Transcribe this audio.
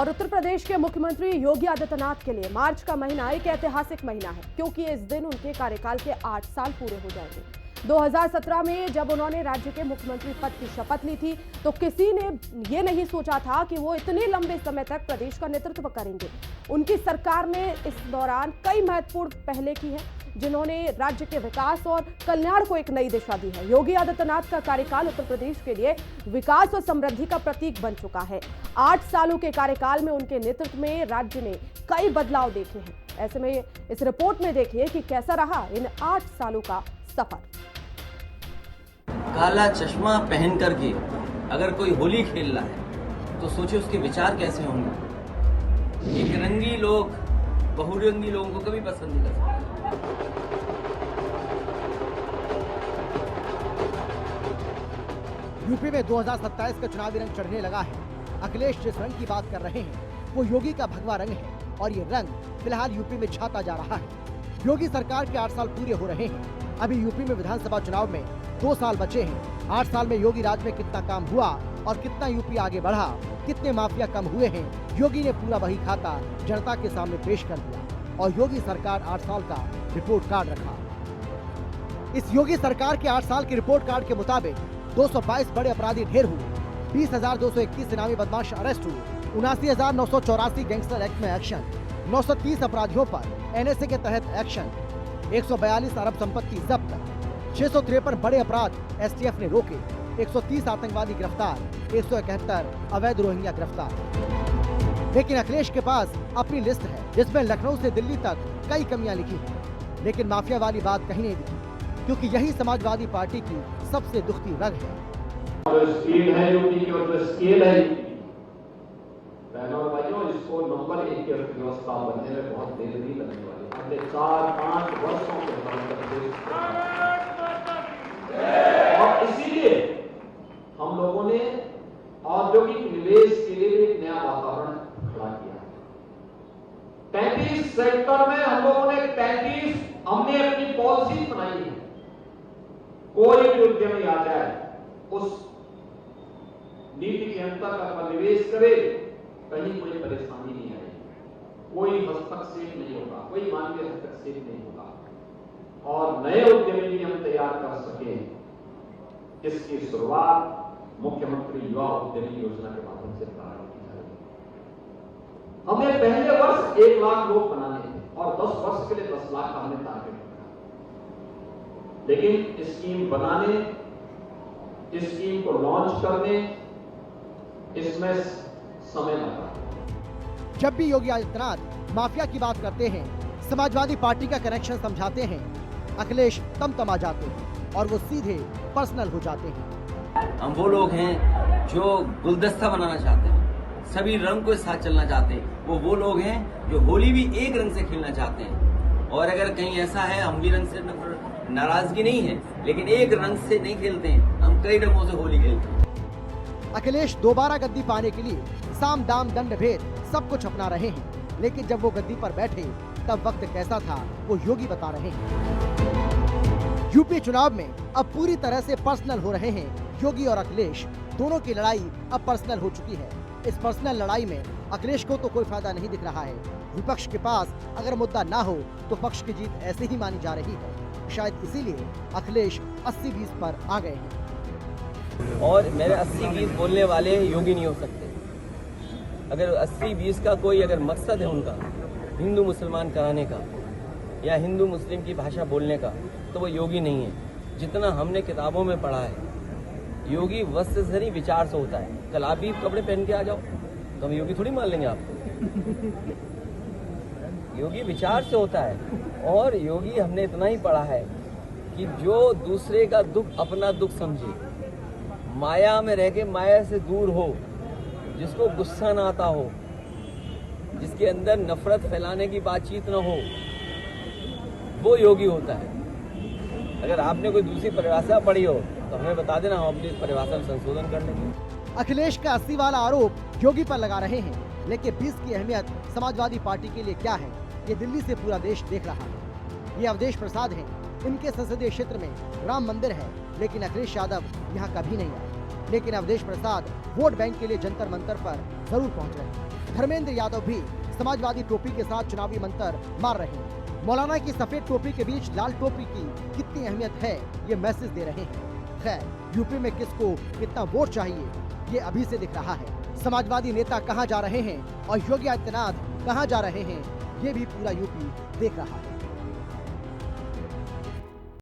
और उत्तर प्रदेश के मुख्यमंत्री योगी आदित्यनाथ के लिए मार्च का महीना एक ऐतिहासिक महीना है, क्योंकि इस दिन उनके कार्यकाल के 8 साल पूरे हो जाएंगे। 2017 में जब उन्होंने राज्य के मुख्यमंत्री पद की शपथ ली थी, तो किसी ने ये नहीं सोचा था कि वो इतने लंबे समय तक प्रदेश का नेतृत्व करेंगे। उनकी सरकार ने इस दौरान कई महत्वपूर्ण पहलें की हैं, जिन्होंने राज्य के विकास और कल्याण को एक नई दिशा दी है। योगी आदित्यनाथ का कार्यकाल उत्तर प्रदेश के लिए विकास और समृद्धि का प्रतीक बन चुका है। 8 सालों के कार्यकाल में उनके नेतृत्व में राज्य ने कई बदलाव देखे हैं। ऐसे में इस रिपोर्ट में देखिए कि कैसा रहा इन 8 सालों का सफर। काला चश्मा पहन करके अगर कोई होली खेल रहा है तो सोचे उसके विचार कैसे होंगे। एक रंगी लोग बहुरंगी लोगों को कभी पसंद नहीं कर सकते। यूपी में 2027 का चुनावी रंग चढ़ने लगा है। अखिलेश जिस रंग की बात कर रहे हैं वो योगी का भगवा रंग है, और ये रंग फिलहाल यूपी में छाता जा रहा है। योगी सरकार के 8 साल पूरे हो रहे हैं। अभी यूपी में विधानसभा चुनाव में 2 साल बचे हैं। 8 साल में योगी राज में कितना काम हुआ और कितना यूपी आगे बढ़ा, कितने माफिया कम हुए हैं, योगी ने पूरा वही खाता जनता के सामने पेश कर दिया। और योगी सरकार 8 साल का रिपोर्ट कार्ड रखा। इस योगी सरकार के 8 साल के रिपोर्ट कार्ड के मुताबिक 222 बड़े अपराधी ढेर हुए, 20,221 इनामी बदमाश अरेस्ट हुए, 79,984 गैंगस्टर एक्ट में एक्शन, 930 अपराधियों पर एनएसए के तहत एक्शन, 142 अरब संपत्ति जब्त, 653 बड़े अपराध एसटीएफ ने रोके, 130 आतंकवादी गिरफ्तार, 171 अवैध रोहिंग्या गिरफ्तार। लेकिन अखिलेश के पास अपनी लिस्ट है जिसमें लखनऊ से दिल्ली तक कई कमियां लिखी हैं। लेकिन माफिया वाली बात कहीं नहीं दिखी, क्योंकि यही समाजवादी पार्टी की सबसे दुखती रग है। स्केल है यूपी की, और जो स्केल है बहनों और भाइयों, इसको नंबर 1 की अर्थव्यवस्था बनने में बहुत देर नहीं लगने वाली। अगले 4-5 वर्षों के और इसीलिए हम लोगों ने औद्योगिक निवेश के लिए एक नया वातावरण खड़ा किया। 35 सेक्टर में हम लोगों ने 35 हमने अपनी पॉलिसी बनाई है। कोई भी उद्यमी आ जाए उस नीति के अंतर्गत निवेश करे, कहीं कोई परेशानी नहीं आएगी, कोई हस्तक्षेप नहीं होगा, कोई मानवीय हस्तक्षेप नहीं होगा, और नए उद्यमी भी हम तैयार कर सके। इसकी शुरुआत मुख्यमंत्री युवा उद्यमी योजना के माध्यम से प्रारंभ की जाएगी। हमें पहले वर्ष 1 लाख लोग बनाने थे और 10 वर्ष के लिए 10 लाख का हमने टारगेट रखा। लेकिन स्कीम बनाने, इस स्कीम को लॉन्च करने, इसमें समय लगा। जब भी योगी आदित्यनाथ माफिया की बात करते हैं, समाजवादी पार्टी का कनेक्शन समझाते हैं, अखिलेश तमतमा जाते हैं और वो सीधे पर्सनल हो जाते हैं। हम वो लोग हैं जो गुलदस्ता बनाना चाहते हैं, सभी रंग को साथ चलना चाहते हैं। वो लोग हैं जो होली भी एक रंग से खेलना चाहते हैं। और अगर कहीं ऐसा है हम भी रंग से नाराजगी नहीं है, लेकिन एक रंग से नहीं खेलते हैं, हम कई रंगों से होली खेलते हैं। अखिलेश दोबारा गद्दी पाने के लिए साम दाम दंड भेद सब कुछ अपना रहे हैं, लेकिन जब वो गद्दी पर बैठे तब वक्त कैसा था वो योगी बता रहे हैं। यूपी चुनाव में अब पूरी तरह से पर्सनल हो रहे हैं योगी और अखिलेश। दोनों की लड़ाई अब पर्सनल हो चुकी है। इस पर्सनल लड़ाई में अखिलेश को तो कोई फायदा नहीं दिख रहा है। विपक्ष के पास अगर मुद्दा ना हो तो पक्ष की जीत ऐसे ही मानी जा रही है। शायद इसीलिए अखिलेश 80-20 पर आ गए हैं। और मेरे 80-20 बोलने वाले योगी नहीं हो सकते। अगर 80-20 का कोई अगर मकसद है उनका हिंदू मुसलमान कराने का या हिंदू मुस्लिम की भाषा बोलने का, तो वो योगी नहीं है। जितना हमने किताबों में पढ़ा है, योगी वस्त्र से नहीं विचार से होता है। कल आप भी कपड़े पहन के आ जाओ तो हम योगी थोड़ी मान लेंगे आपको। योगी विचार से होता है। और योगी हमने इतना ही पढ़ा है कि जो दूसरे का दुख अपना दुख समझे, माया में रह के माया से दूर हो, जिसको गुस्सा ना आता हो, जिसके अंदर नफरत फैलाने की बातचीत ना हो, वो योगी होता है। अगर आपने कोई दूसरी परिभाषा पढ़ी हो तो हमें बता देना, हम अपनी परिभाषा में संशोधन कर लेंगे। अखिलेश का 80 वाला आरोप योगी पर लगा रहे हैं, लेकिन 20 की अहमियत समाजवादी पार्टी के लिए क्या है, ये दिल्ली से पूरा देश देख रहा है। ये अवधेश प्रसाद हैं, इनके संसदीय क्षेत्र में राम मंदिर है, लेकिन अखिलेश यादव यहाँ कभी नहीं आए। लेकिन अवधेश प्रसाद वोट बैंक के लिए जंतर मंतर पर जरूर पहुंच रहे हैं। धर्मेंद्र यादव भी समाजवादी टोपी के साथ चुनावी मंत्र मार रहे हैं। मौलाना की सफेद टोपी के बीच लाल टोपी की कितनी अहमियत है, ये मैसेज दे रहे हैं। खैर, यूपी में किसको कितना वोट चाहिए, ये अभी से दिख रहा है। समाजवादी नेता कहां जा रहे हैं और योगी आदित्यनाथ कहां जा रहे हैं, ये भी पूरा यूपी देख रहा है।